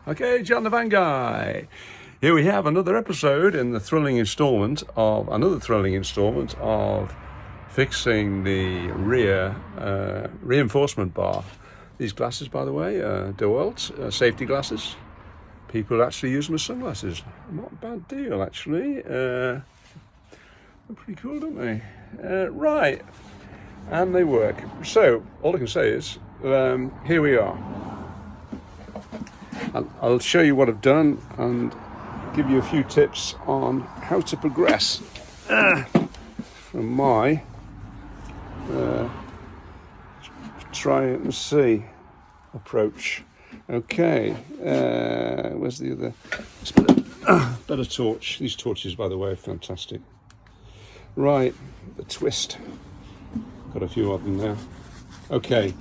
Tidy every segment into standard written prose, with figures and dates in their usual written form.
Okay, John the Van Guy. Here we have another episode in the thrilling instalment of fixing the rear reinforcement bar. These glasses, by the way, DeWalt safety glasses. People actually use them as sunglasses. Not a bad deal, actually. They're pretty cool, don't they? Right, and they work. So all I can say is, here we are. I'll show you what I've done and give you a few tips on how to progress from my try and see approach. Okay, where's the other? Better torch. These torches, by the way, are fantastic. Right, the twist. Got a few of them now. Okay,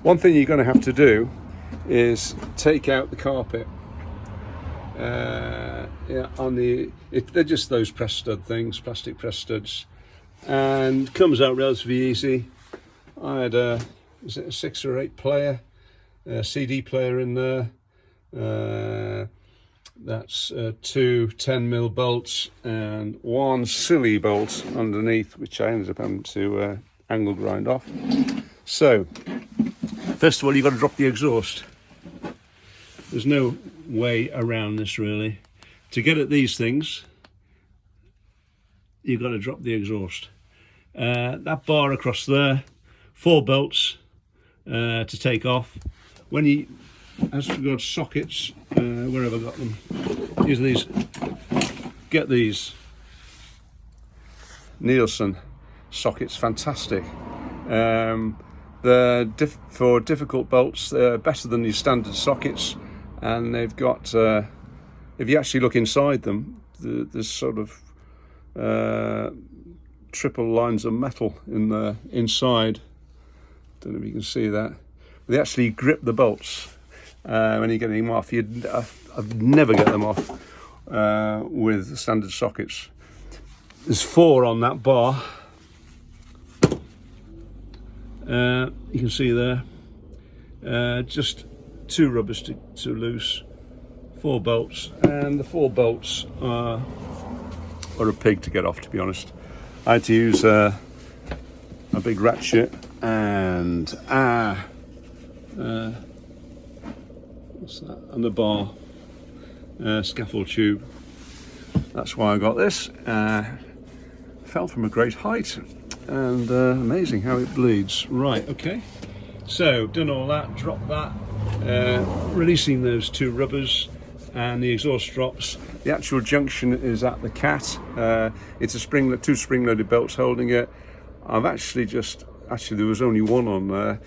one thing you're going to have to do is take out the carpet. They're just those press stud things, plastic press studs, and comes out relatively easy. I had a 6 or 8 player CD player in there. That's 2 10mm bolts and 1 silly bolt underneath, which I ended up having to angle grind off. So first of all, you've got to drop the exhaust. There's no way around this, really. To get at these things, you've got to drop the exhaust. That bar across there, 4 bolts to take off. When you, as regards sockets, where have I got them? Use these. Get these Nielsen sockets, fantastic. For difficult bolts, they're better than your standard sockets, and they've got, if you actually look inside them, there's sort of triple lines of metal in the inside. Don't know if you can see that. They actually grip the bolts when you get them off. I'd never get them off with standard sockets. There's 4 on that bar. You can see there, just 2 rubbers to loose, 4 bolts, and the 4 bolts are a pig to get off, to be honest. I had to use a big ratchet and what's that? And the bar scaffold tube. That's why I got this. Fell from a great height. And amazing how it bleeds. Right, okay, so done all that, drop that, releasing those 2 rubbers and the exhaust drops. The actual junction is at the cat. It's a 2 spring-loaded belts holding it. I've actually there was only 1 on there.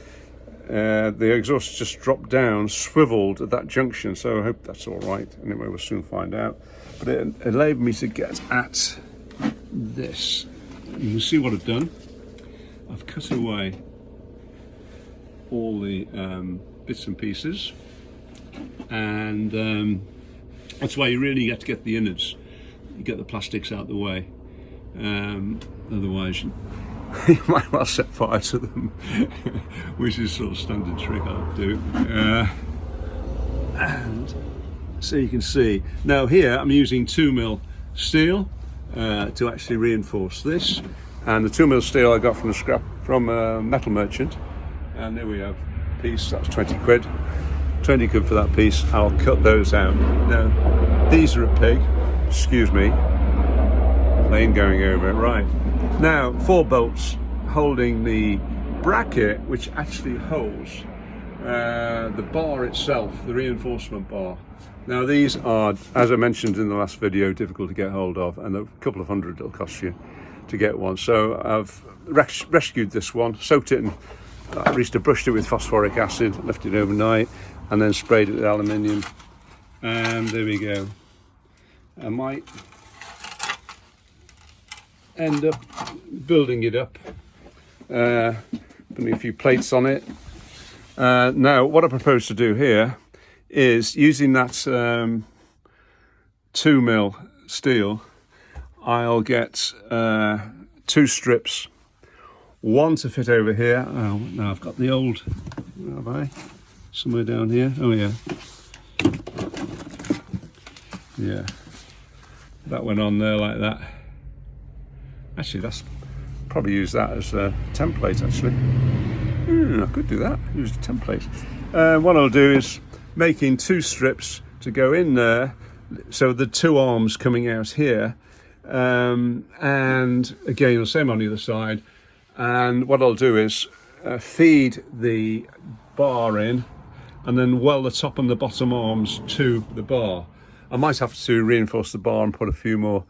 The exhaust just dropped down, swiveled at that junction, so I hope that's all right. Anyway, we'll soon find out. But it enabled me to get at this. You can see what I've done. I've cut away all the bits and pieces, and that's why you really get to get the innards. You get the plastics out of the way. Otherwise, you might well set fire to them, which is sort of standard trick I do. And so you can see now here I'm using 2mm steel to actually reinforce this, and the 2mm steel I got from a metal merchant, and there we have a piece. That's 20 quid. 20 quid for that piece. I'll cut those out. Now these are a pig, excuse me, plane going over it. Right, now 4 bolts holding the bracket, which actually holds the bar itself, the reinforcement bar. Now these are, as I mentioned in the last video, difficult to get hold of, and a couple of hundred it'll cost you to get one. So I've rescued this one, soaked it in, at least I brushed it with phosphoric acid, left it overnight, and then sprayed it with aluminium. And there we go. I might end up building it up, putting a few plates on it. Now what I propose to do here is, using that 2mm steel, I'll get 2 strips, 1 to fit over here. Oh, now I've got the old, where have I? Somewhere down here. Oh yeah. Yeah, that went on there like that. Actually, that's probably use that as a template. Actually, I could do that. Use a template. What I'll do is making 2 strips to go in there, so the 2 arms coming out here, and again the same on the other side. And what I'll do is feed the bar in, and then weld the top and the bottom arms to the bar. I might have to reinforce the bar and put a few more,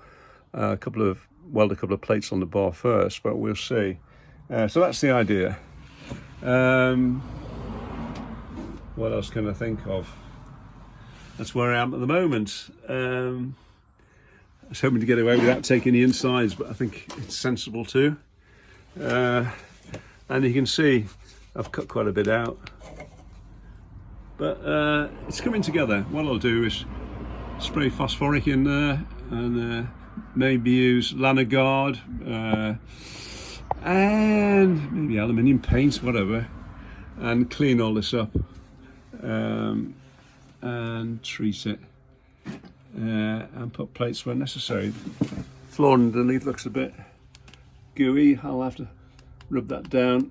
weld a couple of plates on the bar first, but we'll see. So that's the idea. What else can I think of? That's where I am at the moment. I was hoping to get away without taking the insides, but I think it's sensible too. And you can see I've cut quite a bit out, but it's coming together. What I'll do is spray phosphoric in there, and maybe use Lanagard and maybe aluminium paint, whatever, and clean all this up and treat it and put plates where necessary. Floor underneath looks a bit gooey. I'll have to rub that down,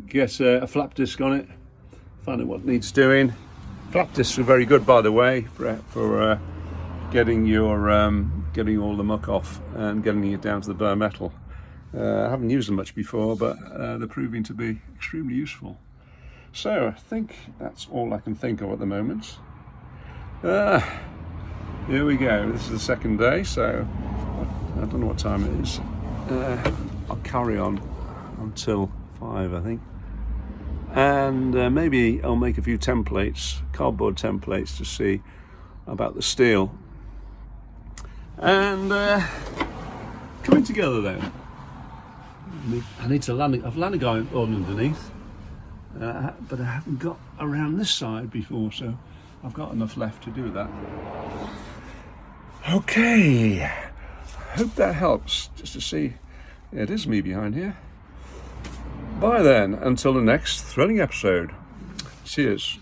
get a flap disc on it, find out what needs doing. Flap discs are very good, by the way, for getting all the muck off and getting it down to the bare metal. I haven't used them much before, but they're proving to be extremely useful. So I think that's all I can think of at the moment. Here we go. This is the second day, so I don't know what time it is. I'll carry on until 5, I think. And maybe I'll make a few templates, cardboard templates, to see about the steel. And coming together then. I need to land. I've landed going on underneath, but I haven't got around this side before, so I've got enough left to do that. Okay, hope that helps, just to see. Yeah, it is me behind here. Bye then, until the next thrilling episode. Cheers.